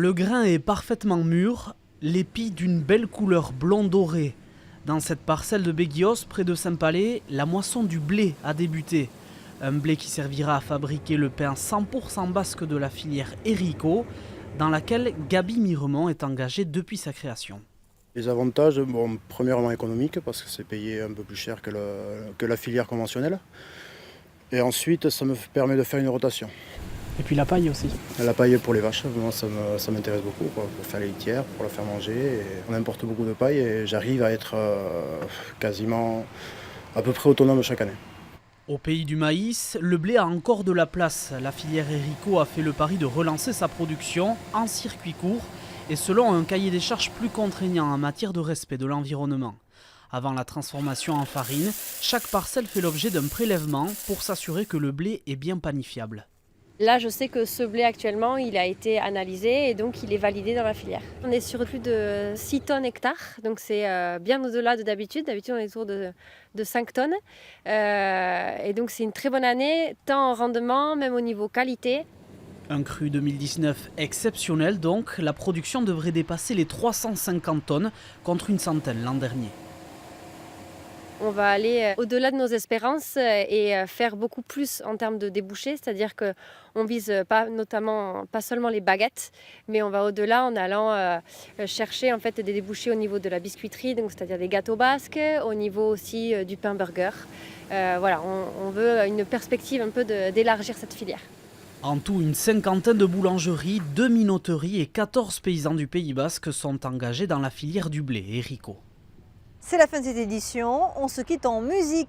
Le grain est parfaitement mûr, l'épi d'une belle couleur blond doré. Dans cette parcelle de Béguios, près de Saint-Palais, la moisson du blé a débuté. Un blé qui servira à fabriquer le pain 100% basque de la filière Héricourt, dans laquelle Gaby Miremont est engagée depuis sa création. Les avantages, premièrement économiques, parce que c'est payé un peu plus cher que la filière conventionnelle. Et ensuite, ça me permet de faire une rotation. Et puis la paille aussi. La paille pour les vaches, moi, ça m'intéresse beaucoup, quoi, pour faire les litières, pour la faire manger. Et on importe beaucoup de paille et j'arrive à être quasiment à peu près autonome chaque année. Au pays du maïs, le blé a encore de la place. La filière Héricourt a fait le pari de relancer sa production en circuit court et selon un cahier des charges plus contraignant en matière de respect de l'environnement. Avant la transformation en farine, chaque parcelle fait l'objet d'un prélèvement pour s'assurer que le blé est bien panifiable. Là, je sais que ce blé actuellement, il a été analysé et donc il est validé dans la filière. On est sur plus de 6 tonnes hectares, donc c'est bien au-delà de d'habitude. D'habitude, on est autour de 5 tonnes. Et donc c'est une très bonne année, tant en rendement, même au niveau qualité. Un cru 2019 exceptionnel donc, la production devrait dépasser les 350 tonnes contre une centaine l'an dernier. On va aller au-delà de nos espérances et faire beaucoup plus en termes de débouchés, c'est-à-dire qu'on vise pas seulement les baguettes, mais on va au-delà en allant chercher en fait des débouchés au niveau de la biscuiterie, donc c'est-à-dire des gâteaux basques, au niveau aussi du pain burger. Voilà, on veut une perspective un peu d'élargir cette filière. En tout, une cinquantaine de boulangeries, 2 minoteries et 14 paysans du Pays Basque sont engagés dans la filière du blé Héricourt. C'est la fin de cette édition, on se quitte en musique